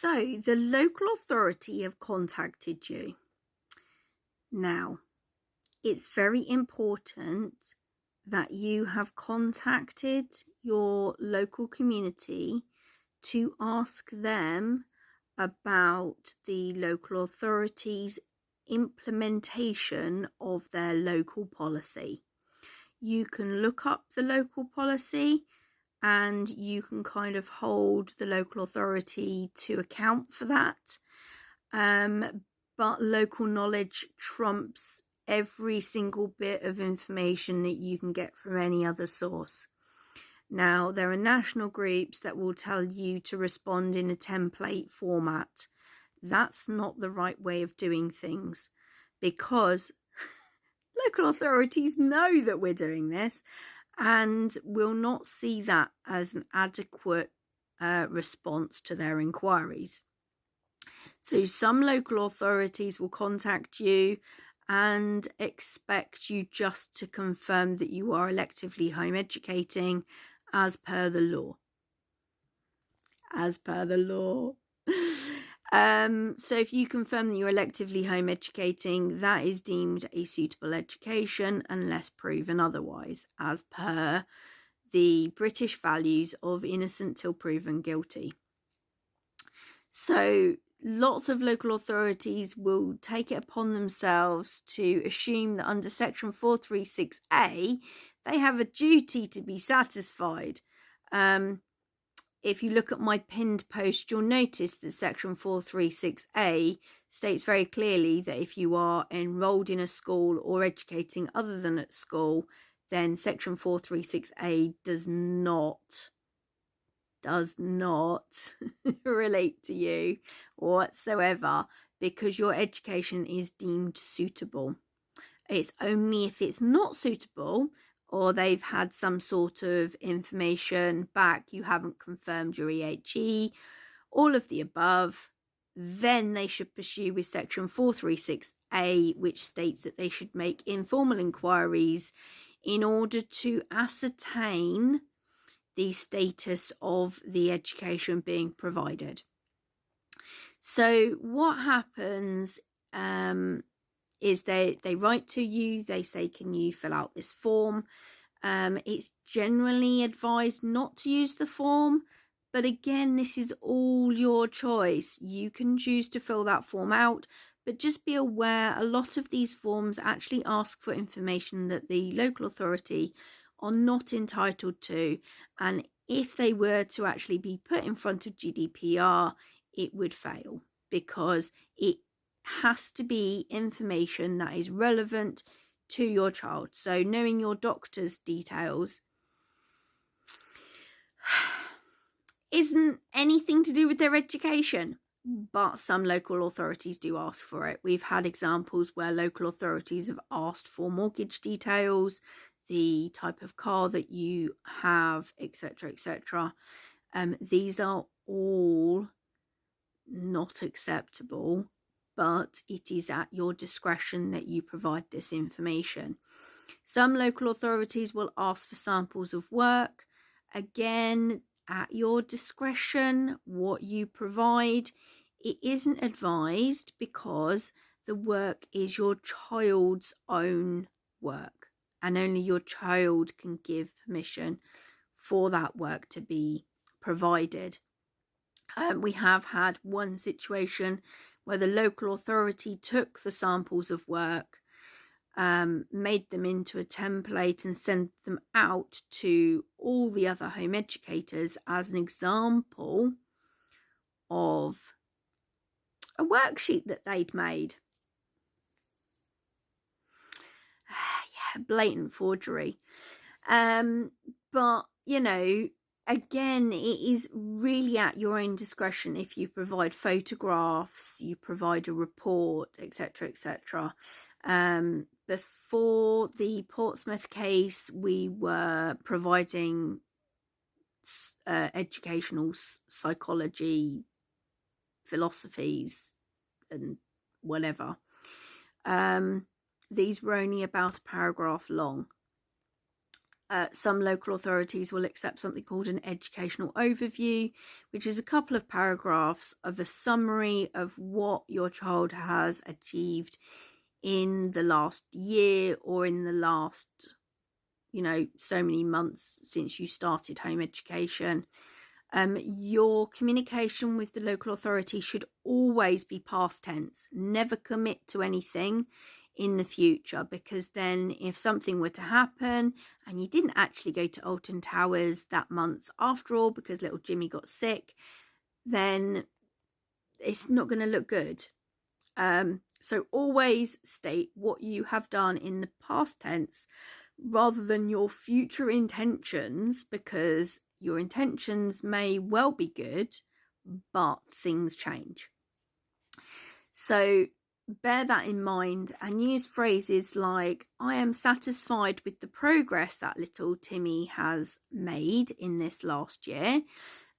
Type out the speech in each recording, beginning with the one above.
So the local authority have contacted you. Now, it's very important that you have contacted your local community to ask them about the local authority's implementation of their local policy. You can look up the local policy and you can kind of hold the local authority to account for that. But local knowledge trumps every single bit of information that you can get from any other source. Now, there are national groups that will tell you to respond in a template format. That's not the right way of doing things, because local authorities know that we're doing this and will not see that as an adequate response to their inquiries. So some local authorities will contact you and expect you just to confirm that you are electively home educating as per the law. So if you confirm that you're electively home educating, that is deemed a suitable education unless proven otherwise, as per the British values of innocent till proven guilty. So lots of local authorities will take it upon themselves to assume that under Section 436A, they have a duty to be satisfied. If you look at my pinned post, you'll notice that Section 436A states very clearly that if you are enrolled in a school or educating other than at school, then Section 436A does not relate to you whatsoever, because your education is deemed suitable. It's only if it's not suitable, or they've had some sort of information back, you haven't confirmed your EHE, all of the above, then they should pursue with Section 436A, which states that they should make informal inquiries in order to ascertain the status of the education being provided. So what happens is they write to you, they say, can you fill out this form? It's generally advised not to use the form, but again, this is all your choice. You can choose to fill that form out, but just be aware a lot of these forms actually ask for information that the local authority are not entitled to, and if they were to actually be put in front of GDPR, it would fail, because it has to be information that is relevant to your child. So knowing your doctor's details isn't anything to do with their education, but some local authorities do ask for it. We've had examples where local authorities have asked for mortgage details, the type of car that you have, etc., etc. These are all not acceptable, but it is at your discretion that you provide this information. Some local authorities will ask for samples of work. Again, at your discretion what you provide. It isn't advised because the work is your child's own work, and only your child can give permission for that work to be provided. We have had one situation where the local authority took the samples of work, made them into a template and sent them out to all the other home educators as an example of a worksheet that they'd made. Yeah, blatant forgery. But, you know, again, it is really at your own discretion if you provide photographs, you provide a report, etc., etc. Before the Portsmouth case, we were providing educational psychology philosophies and whatever. These were only about a paragraph long. Some local authorities will accept something called an educational overview, which is a couple of paragraphs of a summary of what your child has achieved in the last year or in the last, so many months since you started home education. Your communication with the local authority should always be past tense. Never commit to anything in the future, because then if something were to happen and you didn't actually go to Alton Towers that month after all because little Jimmy got sick, then it's not going to look good. So always state what you have done in the past tense rather than your future intentions, because your intentions may well be good, but things change. So bear that in mind and use phrases like, I am satisfied with the progress that little Timmy has made in this last year.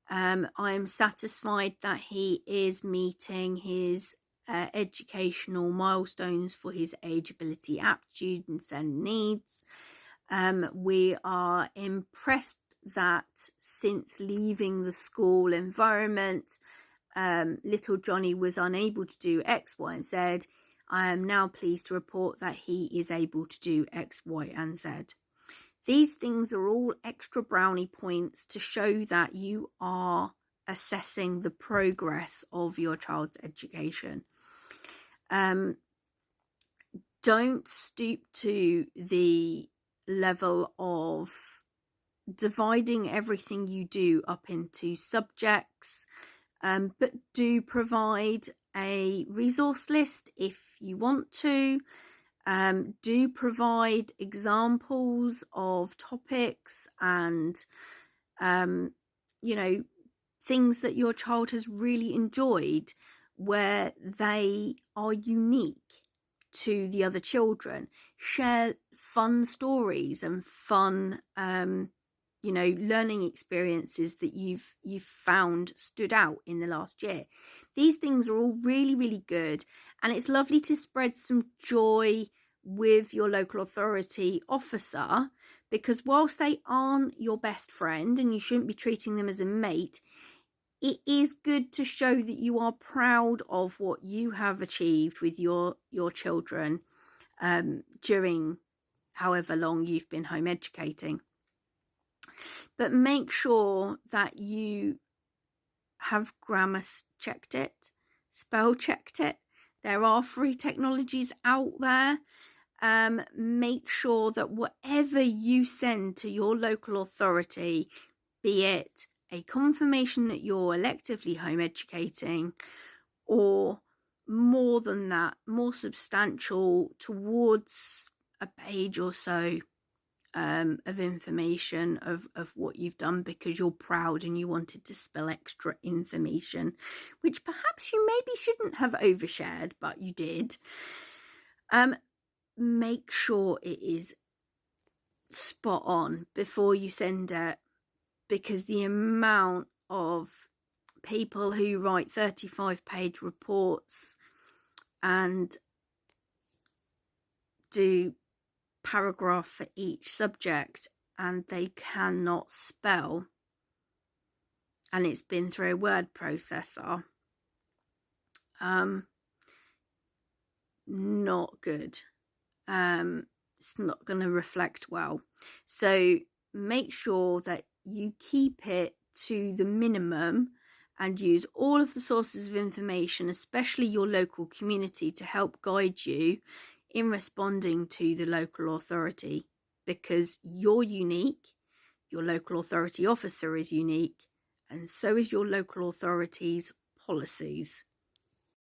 I am satisfied that he is meeting his educational milestones for his age, ability, aptitude and SEND needs. We are impressed that since leaving the school environment, little Johnny was unable to do X, Y and Z. I am now pleased to report that he is able to do X, Y and Z. These things are all extra brownie points to show that you are assessing the progress of your child's education. Don't stoop to the level of dividing everything you do up into subjects, but do provide a resource list if you want to. Do provide examples of topics and things that your child has really enjoyed where they are unique to the other children. Share fun stories and fun learning experiences that you've found stood out in the last year. These things are all really, really good, and it's lovely to spread some joy with your local authority officer, because whilst they aren't your best friend and you shouldn't be treating them as a mate, it is good to show that you are proud of what you have achieved with your children during however long you've been home educating. But make sure that you have grammar checked it, spell checked it. There are free technologies out there. Make sure that whatever you send to your local authority, be it a confirmation that you're electively home educating, or more than that, more substantial, towards a page or so of information of what you've done because you're proud and you wanted to spell extra information, which perhaps you maybe shouldn't have overshared, but you did. Make sure it is spot on before you send it, because the amount of people who write 35-page reports and do paragraph for each subject and they cannot spell, and it's been through a word processor, not good. It's not going to reflect well. So make sure that you keep it to the minimum and use all of the sources of information, especially your local community, to help guide you in responding to the local authority, because you're unique, your local authority officer is unique, and so is your local authority's policies.